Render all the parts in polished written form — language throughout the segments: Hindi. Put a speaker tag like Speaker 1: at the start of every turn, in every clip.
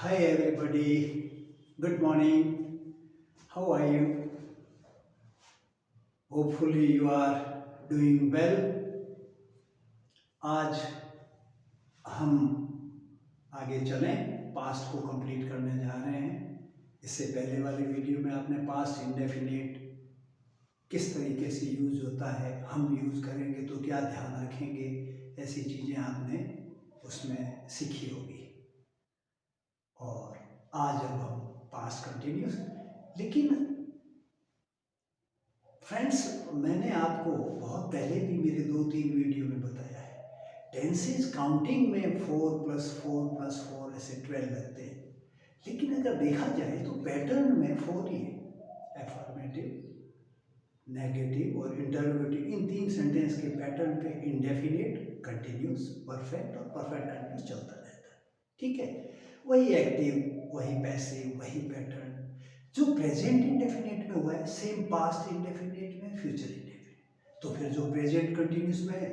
Speaker 1: Hi everybody, good morning. How are you? Hopefully you are doing well. आज हम आगे चलें, पास्ट को कंप्लीट करने जा रहे हैं। इससे पहले वाली वीडियो में आपने पास्ट इंडेफिनिट किस तरीके से यूज होता है, हम यूज करेंगे तो क्या ध्यान रखेंगे, ऐसी चीज़ें आपने उसमें सीखी होगी। और आज अब हम पास्ट कंटिन्यूस, लेकिन फ्रेंड्स मैंने आपको बहुत पहले भी मेरे 2-3 वीडियो में बताया है, टेंसेज काउंटिंग में 4+4+4 ऐसे 12 लगते हैं, लेकिन अगर देखा जाए तो पैटर्न में 4 ही है। एफर्मेटिव, नेगेटिव और इंटरोगेटिव, इन 3 सेंटेंस के पैटर्न पे इंडेफिनिट, कंटिन्यूस, परफेक्ट और परफेक्ट कंटिन्यूस चलता रहता है। ठीक है, वही एक्टिव, वही पैसिव, वही पैटर्न जो प्रेजेंट इंडेफिनिट में हुआ है, सेम पास्ट इंडेफिनिट में, फ्यूचर इंडेफिनिट। तो फिर जो प्रेजेंट कंटिन्यूस में है,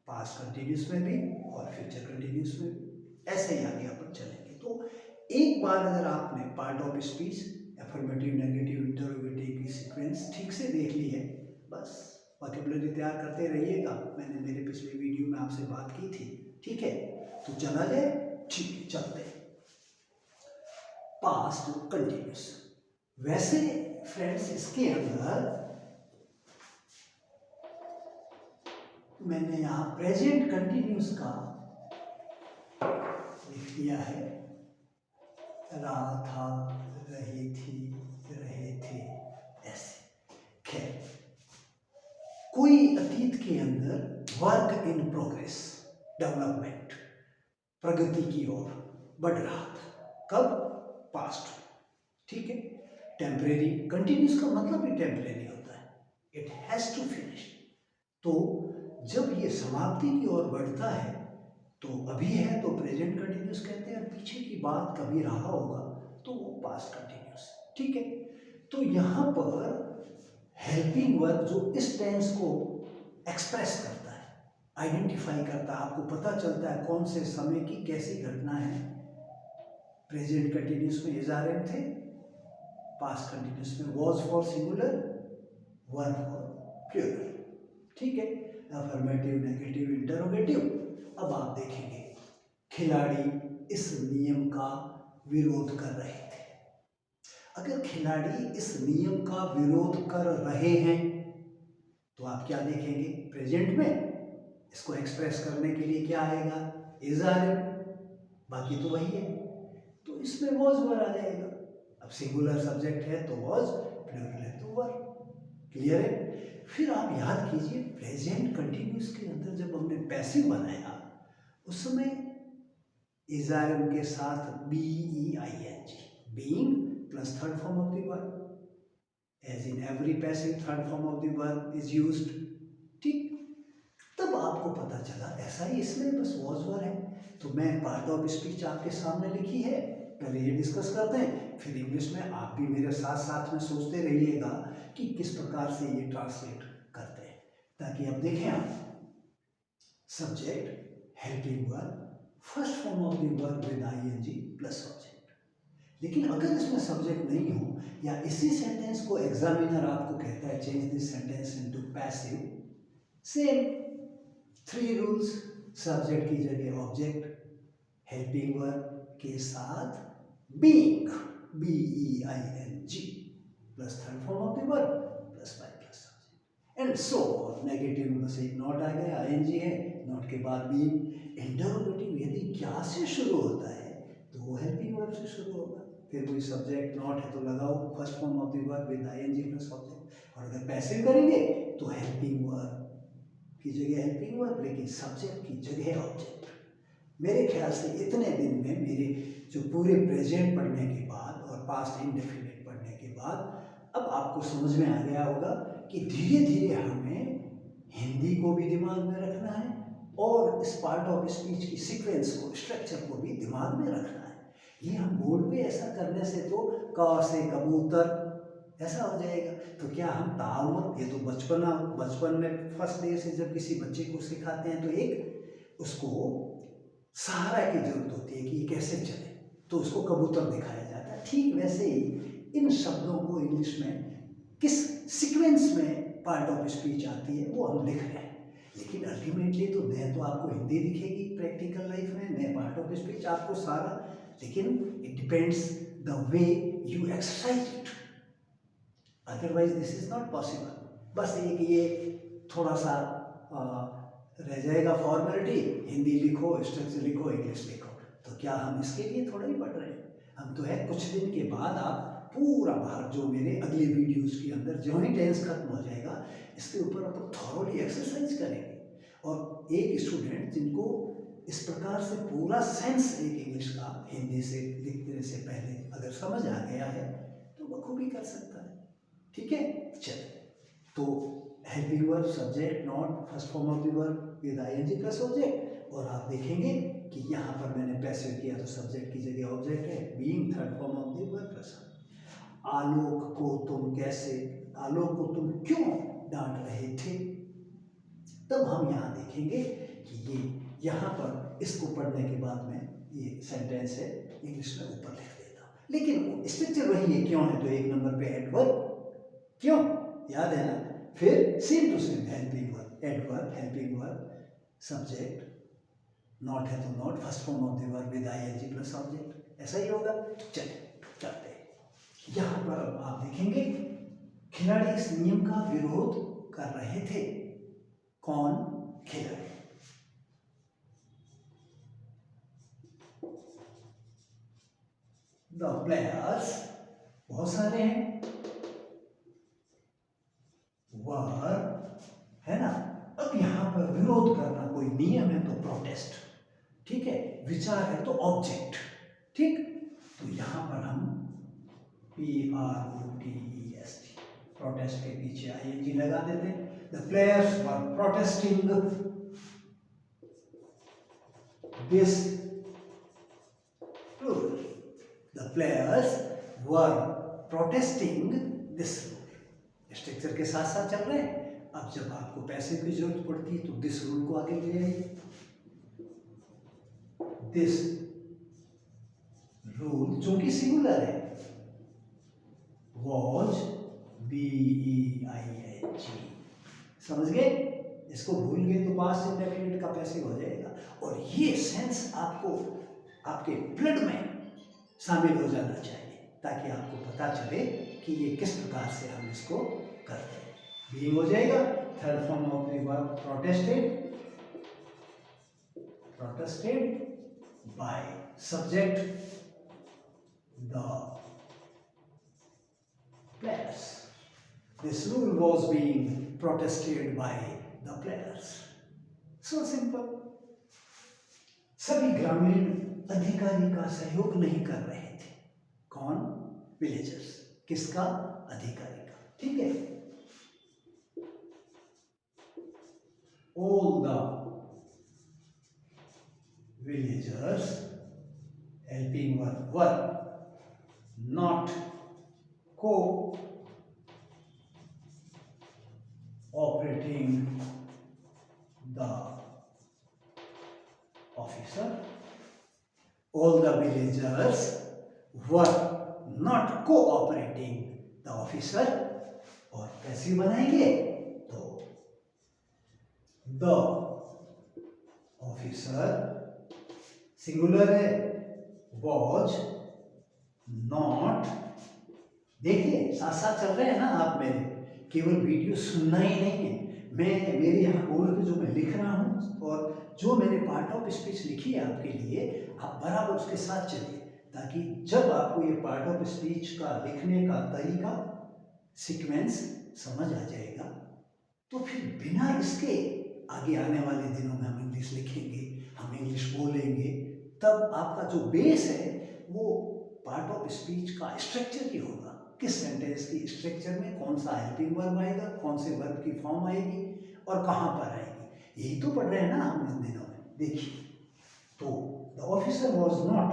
Speaker 1: पास्ट कंटिन्यूस में भी और फ्यूचर कंटिन्यूस में भी, ऐसे ही आगे अपन चलेंगे। तो एक बार अगर आपने part of speech, affirmative, negative, interrogative की सीक्वेंस ठीक से देख ली है, बस वोकैबुलरी तैयार करते रहिएगा। मैंने मेरे पिछले वीडियो में आपसे बात की थी। ठीक है, तो चला जाए। ठीक है, चलते हैं। पास्ट कंटिन्यूस, वैसे फ्रेंड्स इसके अंदर मैंने यहां प्रेजेंट कंटिन्यूस का लिख दिया है, रहा था, रही थी, रहे थे, ऐसे। खैर, कोई अतीत के अंदर वर्क इन प्रोग्रेस, डेवलपमेंट, प्रगति की ओर बढ़ रहा था, कब? पास्ट। ठीक है, टेम्परेरी, कंटिन्यूस का मतलब ही टेम्परेरी होता है, इट हैज टू फिनिश। तो जब ये समाप्ति की ओर बढ़ता है तो अभी है तो प्रेजेंट कंटिन्यूस कहते हैं, पीछे की बात कभी रहा होगा तो वो पास्ट कंटिन्यूस। ठीक है, तो यहाँ पर हेल्पिंग वर्ब जो इस टेंस को एक्सप्रेस करता है, आइडेंटिफाई करता है, आपको पता चलता है कौन से समय की कैसी घटना है। प्रेजेंट कंटिन्यूस में इज आर एम थे, पास्ट कंटिन्यूस में was for singular, were for plural. ठीक है, अफर्मेटिव, नेगेटिव, इंटरोगेटिव। अब आप देखेंगे खिलाड़ी इस नियम का विरोध कर रहे थे। अगर खिलाड़ी इस नियम का विरोध कर रहे हैं तो आप क्या देखेंगे? प्रेजेंट में इसको एक्सप्रेस करने के लिए क्या आएगा? इज आर एम, बाकी तो वही है, तो इसमें वॉज वर आ जाएगा। अब सिंगुलर सब्जेक्ट है तो वॉज, प्लूरल है तो वर। क्लियर है? फिर आप याद कीजिए प्रेजेंट कंटिन्यूस के अंदर जब हमने पैसिव बनाया उस समय इज आर एम के साथ BEING, being plus third form of the verb, as in every passive third form of the verb is used. ठीक, तब आपको पता चला ऐसा ही इसमें बस वॉज वर है। तो मैं पार्ट ऑफ स्पीच आपके सामने लिखी है, पहले ये डिस्कस करते हैं, फिर इंग्लिश में आप भी मेरे साथ साथ में सोचते रहिएगा कि किस प्रकार से ये ट्रांसलेट करते हैं, ताकि अब देखें आप subject, helping verb, first form of the verb with ING plus object. लेकिन अगर इसमें सब्जेक्ट नहीं हो या इसी सेंटेंस को एग्जामिनर आपको कहता है change this sentence into passive, same 3 rules, subject की जगह ऑब्जेक्ट, हेल्पिंग वर्ब के साथ being, BEING plus third form of the verb plus by plus subject and so on. Negative में बस एक नॉट आ गया, ING है, नॉट के बाद बीइंग। इंटरोगेटिव यदि क्या से शुरू होता है तो वो हेल्पिंग वर्ब से शुरू होगा, फिर कोई सब्जेक्ट नॉट है तो लगाओ first form of the verb with ING plus object. और अगर पैसिव करेंगे तो हेल्पिंग वर्ब की जगह हेल्पिंग वर्ब, लेकिन सब्जेक्ट की जगह ऑब्जेक्ट। मेरे ख्याल से इतने दिन में मेरे जो पूरे प्रेजेंट पढ़ने के बाद और पास्ट इंडेफिनिट पढ़ने के बाद अब आपको समझ में आ गया होगा कि धीरे धीरे हमें हिंदी को भी दिमाग में रखना है और इस पार्ट ऑफ स्पीच की सीक्वेंस को, स्ट्रक्चर को भी दिमाग में रखना है। ये हम बोर्ड पे ऐसा करने से तो क से कबूतर ऐसा हो जाएगा, तो क्या हम तालमत, ये तो बचपन में फर्स्ट डे से जब किसी बच्चे को सिखाते हैं तो एक उसको सहारा की जरूरत होती है कि ये कैसे चले, तो उसको कबूतर दिखाया जाता है। ठीक वैसे ही इन शब्दों को इंग्लिश में किस सीक्वेंस में पार्ट ऑफ स्पीच आती है वो हम लिख रहे हैं, लेकिन अल्टीमेटली तो न तो आपको हिंदी दिखेगी प्रैक्टिकल लाइफ में, न पार्ट ऑफ स्पीच आपको सारा, लेकिन it depends the way you exercise it, otherwise this is not possible. बस एक ये थोड़ा सा रह जाएगा फॉर्मेलिटी, हिंदी लिखो, स्ट्रक्चर लिखो, इंग्लिश लिखो, तो क्या हम इसके लिए थोड़ा ही पढ़ रहे हैं? हम तो है कुछ दिन के बाद आप पूरा बाहर जो मेरे अगले वीडियोस के अंदर जो ही टेंस खत्म हो जाएगा इसके ऊपर अपन थॉरोली एक्सरसाइज करेंगे। और एक स्टूडेंट जिनको इस प्रकार से पूरा सेंस एक इंग्लिश का हिंदी से लिखने से पहले अगर समझ आ गया है तो बखूबी कर सकता है। ठीक है, चल तो helping verb subject not first form of the verb with ING plus object, और आप देखेंगे कि यहाँ पर मैंने पैसिव किया तो सब्जेक्ट की जगह ऑब्जेक्ट है, being third form of the verb plus. Alok को तुम कैसे, आलोक को तुम क्यों डांट रहे थे, तब हम यहाँ देखेंगे कि ये यहाँ पर इसको पढ़ने के बाद में ये सेंटेंस है इंग्लिश में ऊपर लिख देता हूँ, लेकिन स्ट्रक्चर वही है। क्यों है तो एक नंबर पे एडवर्ब, क्यों याद है ना, फिर same to same helping verb, adverb helping verb subject, not है तो not first form of the verb with ING plus object, ऐसा ही होगा। चलिए करते हैं। यहाँ पर अब आप देखेंगे खिलाड़ी इस नियम का विरोध कर रहे थे। कौन? खिलाड़ी। द प्लेयर्स बहुत सारे हैं, वर है ना। अब यहां पर विरोध करना कोई नियम है तो प्रोटेस्ट, ठीक है, विचार है तो ऑब्जेक्ट, ठीक। तो यहां पर हम PROTEST प्रोटेस्ट के पीछे ING लगा देते हैं। The players were protesting this rule, the players were protesting this rule. Structure के साथ साथ चल रहे हैं। अब जब आपको पैसे की जरूरत पड़ती है तो दिस रूल को आगे ले आइए। दिस रूल जो कि सिंगुलर है, वॉज BEING, समझ गए? इसको भूल गए तो पास्ट इंडेफिनिट का पैसिव हो जाएगा। और ये सेंस आपको आपके ब्लड में शामिल हो जाना चाहिए ताकि आपको पता चले कि ये किस प्रकार से हम इसको करते हैं। बीइंग हो जाएगा third form of the verb protested, protested by subject the players. This rule was being protested by the players. So simple. सभी ग्रामीण अधिकारी का सहयोग नहीं कर रहे थे। कौन? विलेजर्स। किसका? अधिकारी का, ठीक है। All the villagers helping were not cooperating the officer. All the villagers were not cooperating the officer. और कैसे बनाएंगे तो the officer सिंगुलर है, was not, देखिए साथ साथ चल रहे हैं ना आप मेरे, केवल वीडियो सुनना ही नहीं है, मैं मेरे यहाँ बोर्ड पे जो मैं लिख रहा हूँ और जो मैंने पार्ट ऑफ स्पीच लिखी है आपके लिए, आप बराबर उसके साथ चलिए ताकि जब आपको ये पार्ट ऑफ स्पीच का लिखने का तरीका सीक्वेंस समझ आ जाएगा तो फिर बिना इसके आगे आने वाले दिनों में हम इंग्लिश लिखेंगे, हम इंग्लिश बोलेंगे, तब आपका जो बेस है वो पार्ट ऑफ स्पीच का स्ट्रक्चर ही होगा। किस सेंटेंस की स्ट्रक्चर में कौन सा हेल्पिंग वर्ब आएगा, कौन से वर्ब की फॉर्म आएगी और कहाँ पर आएगी, यही तो पढ़ रहे हैं ना हम इन दिनों में। देखिए तो the officer was not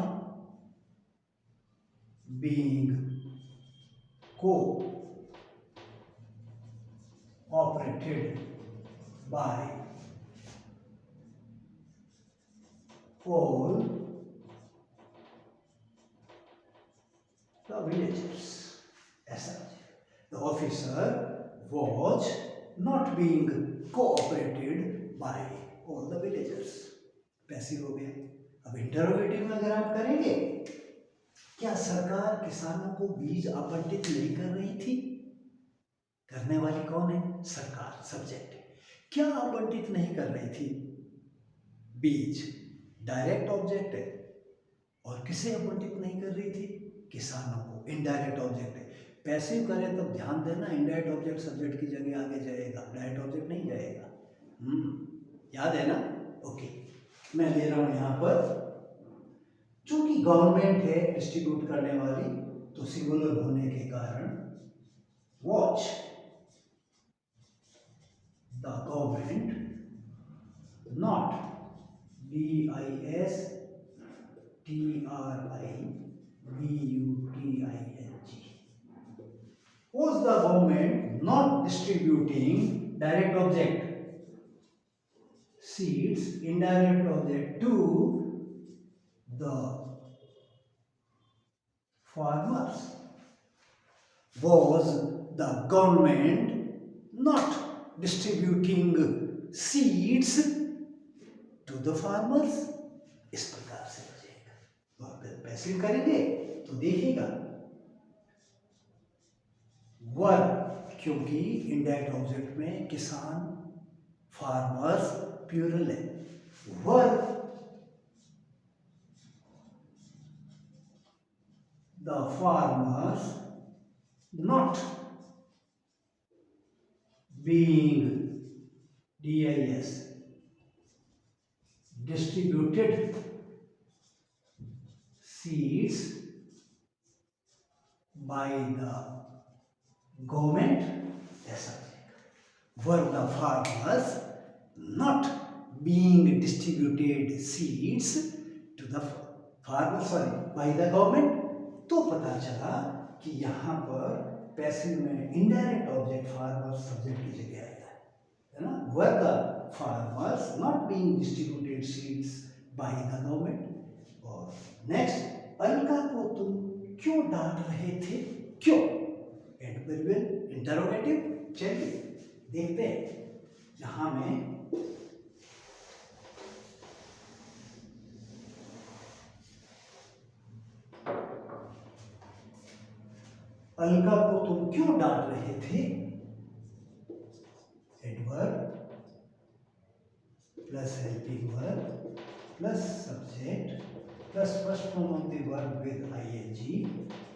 Speaker 1: being cooperated by all the villagers, ऐसा the officer was not being cooperated by all the villagers, passive हो गया। अब इंटरोगेटिव में अगर आप करेंगे, क्या सरकार किसानों को बीज आवंटित नहीं कर रही थी? करने वाली कौन है? सरकार, सब्जेक्ट। क्या आवंटित नहीं कर रही थी? बीज डायरेक्ट ऑब्जेक्ट है। और किसे आवंटित नहीं कर रही थी? किसानों को, इनडायरेक्ट ऑब्जेक्ट है। पैसिव करें तब ध्यान देना, इनडायरेक्ट ऑब्जेक्ट सब्जेक्ट की जगह आगे जाएगा, डायरेक्ट ऑब्जेक्ट नहीं जाएगा। याद है ना? ओके, मैं दे रहा हूं यहां पर, चूंकि गवर्नमेंट है डिस्ट्रीब्यूट करने वाली, तो सिंगुलर होने के कारण watch the government not DISTRIBUTING was the government not distributing direct object seeds, indirect object to the farmers? Was the government not distributing seeds to the farmers? इस प्रकार से हो जाएगा। तो आप पैसिव करेंगे तो देखिएगा, वर, क्योंकि इनडायरेक्ट ऑब्जेक्ट में किसान, फार्मर्स प्लूरल है, were the farmers not being DIS distributed seeds by the government, ऐसा were the farmers not being distributed seeds to the farmers, sorry, by the government। तो पता चला कि यहाँ पर पैसिव में इनडायरेक्ट ऑब्जेक्ट फार्मर सब्जेक्ट की जगह आएगा, है ना? Were the farmers not being distributed seeds by the government. और नेक्स्ट, अलका को तुम क्यों डांट रहे थे? क्यों? Adverbial interrogative. चलिए देखते हैं, जहां में अलका को तुम क्यों डांट रहे थे? Adverb plus helping verb plus subject plus first form of the verb with ING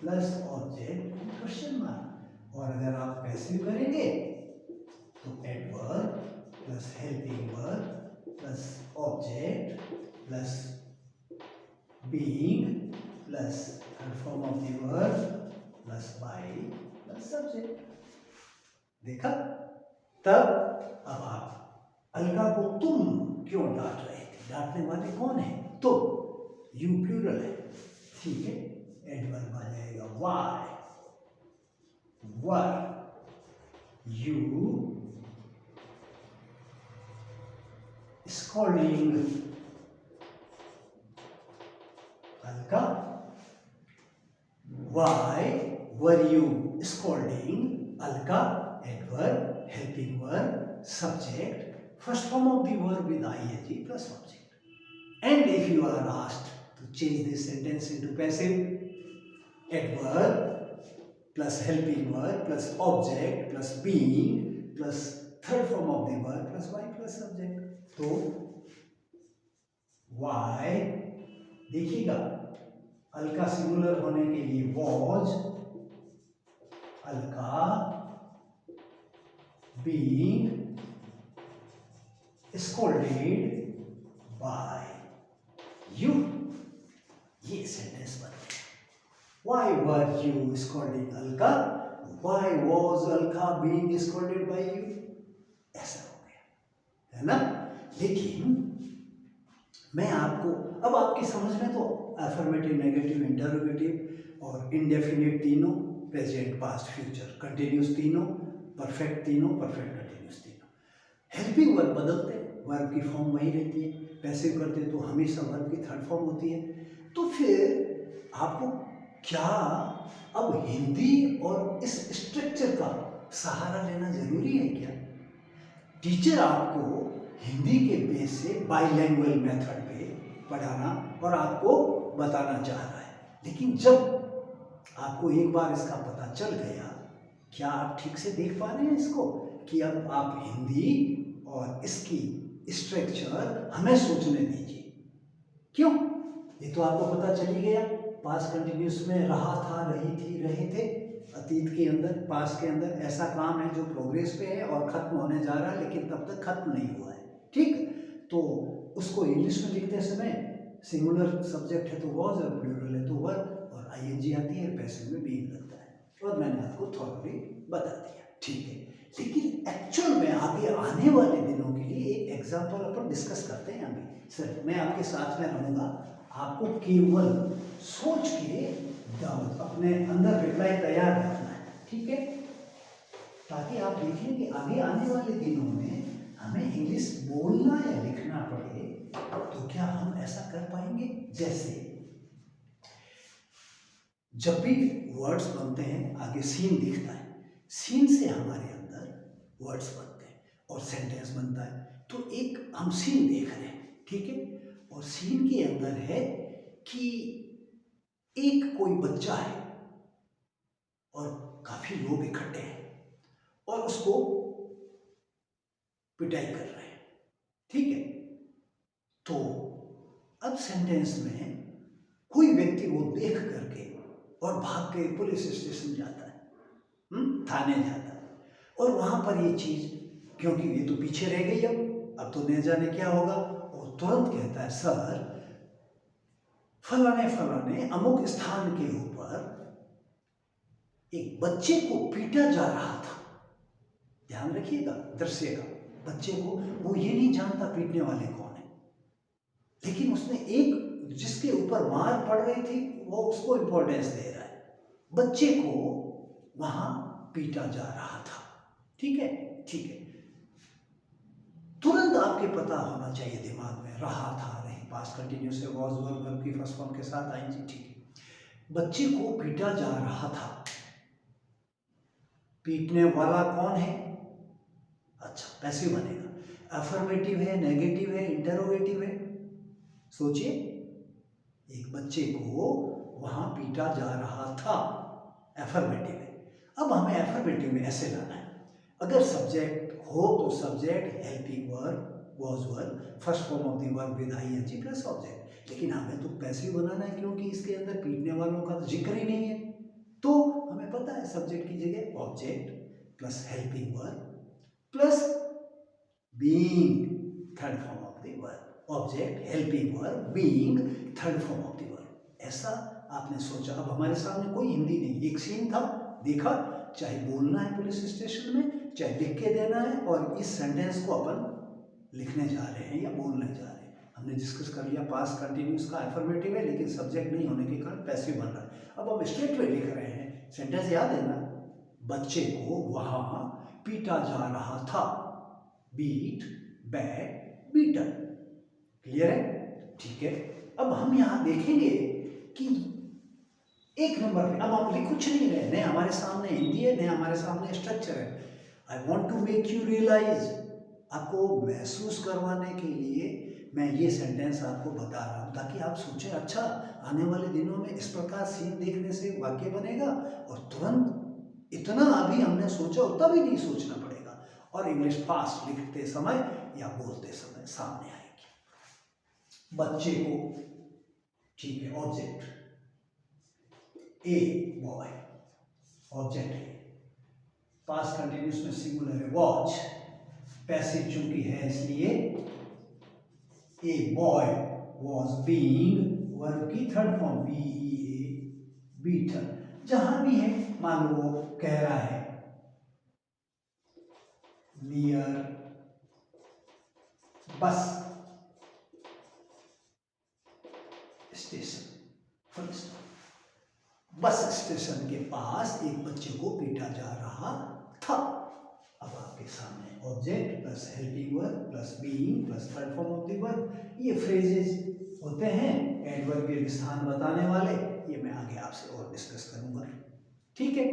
Speaker 1: plus object question mark. और अगर आप पैसिव करेंगे तो adverb plus helping verb plus object plus being plus third form of the verb plus by plus subject. देखा? तब अब आप अलका को तुम क्यों डांट रहे थे? डांटने वाले कौन है? तुम, यू प्लूरल है, ठीक है। एडवर्ब आ जाएगा why, were you scolding Alka, why were you scolding Alka? Adverb, helping verb, subject, first form of the verb with ing plus object. And if you are asked to change this sentence into passive, adverb plus helping verb plus object plus being plus third form of the verb plus y plus subject. तो y देखिएगा, अलका सिंगुलर होने के लिए was, Alka being scolded by you, ये सेंटेंस बन गया। Why were you scolding Alka? Why was Alka being scolded by you? ऐसा हो गया, है ना? लेकिन मैं आपको, अब आपकी समझ में तो अफर्मेटिव, नेगेटिव, इंटरोगेटिव और इंडेफिनिट तीनों, प्रेजेंट, पास्ट, फ्यूचर, कंटिन्यूस तीनों, परफेक्ट तीनों, परफेक्ट कंटिन्यूस तीनों। हेल्पिंग वर्ब बदलते, वर्ब की फॉर्म वही रहती है। पैसिव करते तो हमेशा वर्ब की थर्ड फॉर्म होती है। तो फिर आपको क्या अब हिंदी और इस स्ट्रक्चर का सहारा लेना जरूरी है क्या? टीचर आपको हिंदी के बेस से बाइलैंग्वेज मेथड पे पढ़ाना और आपको बताना चाह रहा है, लेकिन जब आपको एक बार इसका पता चल गया, क्या आप ठीक से देख पा रहे हैं इसको कि अब आप हिंदी और इसकी स्ट्रक्चर हमें सोचने दीजिए। क्यों? ये तो आपको पता चल ही गया। पास्ट कंटिन्यूस में रहा था, रही थी, रहे थे। अतीत के अंदर, पास्ट के अंदर ऐसा काम है जो प्रोग्रेस पे है और खत्म होने जा रहा है, लेकिन तब तक खत्म नहीं हुआ है। ठीक, तो उसको इंग्लिश में लिखते समय सिंगुलर सब्जेक्ट है तो वॉज और प्लूरल है तो वर, और आईएनजी आती है, पैसिव में बीइंग लगता है, और मैंने आपको थॉरली बता दिया। ठीक है, लेकिन एक्चुअल में आगे आने वाले दिनों के लिए एक एग्जाम्पल अपन डिस्कस करते हैं। अभी सर मैं आपके साथ में रहूँगा, आपको केवल सोच के अपने अंदर रिप्लाई तैयार रखना है। ठीक है, ताकि आप देखें कि आगे आने वाले दिनों में हमें इंग्लिश बोलना या लिखना पड़े तो क्या हम ऐसा कर पाएंगे। जैसे जब भी वर्ड्स बनते हैं, आगे सीन दिखता है, सीन से हमारे अंदर वर्ड्स बनते हैं और सेंटेंस बनता है। तो एक हम सीन देख रहे हैं, ठीक है, और सीन के अंदर है कि एक कोई बच्चा है और काफी लोग इकट्ठे हैं और उसको पिटाई कर रहे हैं। ठीक है, तो अब सेंटेंस में कोई व्यक्ति वो देख करके और भाग के पुलिस स्टेशन जाता है, थाने जाता है, और वहां पर ये चीज, क्योंकि ये तो पीछे रह गई, अब तो नहीं जाने क्या होगा, और तुरंत कहता है सर फलाने फलाने अमुक स्थान के ऊपर एक बच्चे को पीटा जा रहा था। ध्यान रखिएगा दृश्य का, बच्चे को, वो ये नहीं जानता पीटने वाले कौन है, लेकिन उसने एक जिसके ऊपर मार पड़ रही थी वो उसको इंपॉर्टेंस दे रहा है, बच्चे को वहां पीटा जा रहा था। ठीक है, ठीक है, तुरंत आपके पता होना चाहिए दिमाग में, रहा था, रही, पास्ट कंटिन्यूस है, वॉज वर्ब की फर्स्ट फॉर्म के साथ आएंगे। ठीक है, बच्चे को पीटा जा रहा था, पीटने वाला कौन है? अच्छा, पैसिव बनेगा। अफर्मेटिव है, नेगेटिव है, इंटरोगेटिव है? सोचिए, एक बच्चे को वहां पीटा जा रहा था, अफर्मेटिव है। अब हमें अफर्मेटिव में ऐसे लाना है, अगर सब्जेक्ट हो तो subject, helping verb, was verb, first form of the verb with ING plus object. लेकिन हमें तो पैसिव बनाना है क्योंकि इसके अंदर पीटने वालों का जिक्र ही नहीं है, तो हमें पता है सब्जेक्ट की जगह object plus helping verb plus being, third form of the verb, object, helping verb, being, third form of the verb. ऐसा आपने सोचा। अब हमारे सामने कोई हिंदी नहीं, एक सीन था, देखा, चाहे बोलना है पुलिस स्टेशन में, चाहे लिख के देना है, और इस सेंटेंस को अपन लिखने जा रहे हैं या बोलने जा रहे हैं। हमने डिस्कस कर लिया पास्ट कंटिन्यूस का अफर्मेटिव है, लेकिन सब्जेक्ट नहीं होने के कारण पैसिव बन रहा है। अब हम स्ट्रेट वे लिख रहे हैं, सेंटेंस याद है ना, बच्चे को वहां पीटा जा रहा था, बीट, बैट, बीटन। क्लियर है? ठीक है, अब हम यहां देखेंगे कि एक नंबर पे, अब हम लिख कुछ नहीं रहे, न हमारे सामने हिंदी है, न हमारे सामने स्ट्रक्चर है। I want to make you realise, आपको महसूस करवाने के लिए मैं ये सेंटेंस आपको बता रहा हूँ, ताकि आप सोचें अच्छा आने वाले दिनों में इस प्रकार सीन देखने से वाक्य बनेगा, और तुरंत इतना अभी हमने सोचा उतना भी नहीं सोचना पड़ेगा, और इंग्लिश फास्ट लिखते समय या बोलते समय सामने आएगी। बच्चे को, ठीक है, ऑब्जेक्ट ए बॉय, ऑब्जेक्ट है, पास्ट कंटिन्यूस में सिंगुलर है, वॉच, पैसिव चूंकि है इसलिए a boy was being, verb की थर्ड फॉर्म बीईए, बीटन। जहां भी है, मान लो वो कह रहा है near bus station, first bus station के पास एक बच्चे को पीटा जा रहा था। अब आपके सामने object plus helping verb plus being plus third form of the verb, ये फ्रेजेस होते हैं एडवर्बियल स्थान बताने वाले, ये मैं आगे आपसे और डिस्कस करूँगा। ठीक है,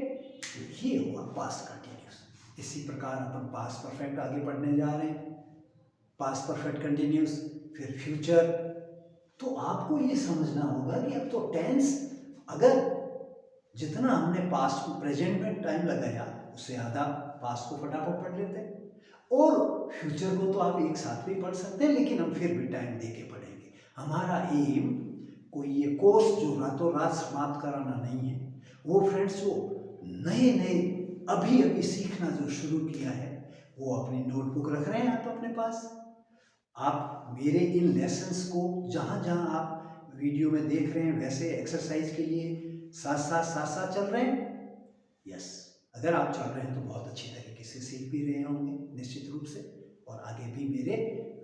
Speaker 1: तो ये हुआ पास्ट कंटिन्यूस। इसी प्रकार अपन पास्ट परफेक्ट आगे पढ़ने जा रहे हैं। पास्ट परफेक्ट कंटिन्यूस, फिर फ्यूचर। तो आपको ये समझना होगा कि अब तो टेंस, अगर जितना हमने पास्ट को प्रेजेंट में टाइम लगाया उससे आधा पास्ट को फटाफट पढ़ लेते हैं, और फ्यूचर को तो आप एक साथ भी पढ़ सकते हैं, लेकिन हम फिर भी टाइम दे के पढ़ेंगे। हमारा एम कोई ये कोर्स जो रातों रात समाप्त कराना नहीं है। वो फ्रेंड्स जो नए नए अभी अभी सीखना जो शुरू किया है, वो अपनी नोटबुक रख रहे हैं आप अपने पास। आप मेरे इन लेसन्स को जहाँ जहाँ आप वीडियो में देख रहे हैं वैसे एक्सरसाइज के लिए साथ साथ चल रहे हैं। यस, अगर आप चल रहे हैं तो बहुत अच्छी तरीके से सीख भी रहे होंगे निश्चित रूप से, और आगे भी मेरे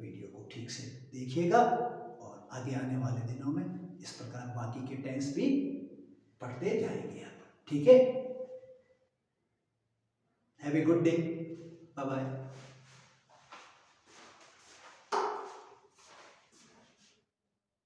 Speaker 1: वीडियो को ठीक से देखिएगा, और आगे आने वाले दिनों में इस प्रकार बाकी के टेंस भी पढ़ते जाएंगे आप। ठीक है, have a good day, bye bye.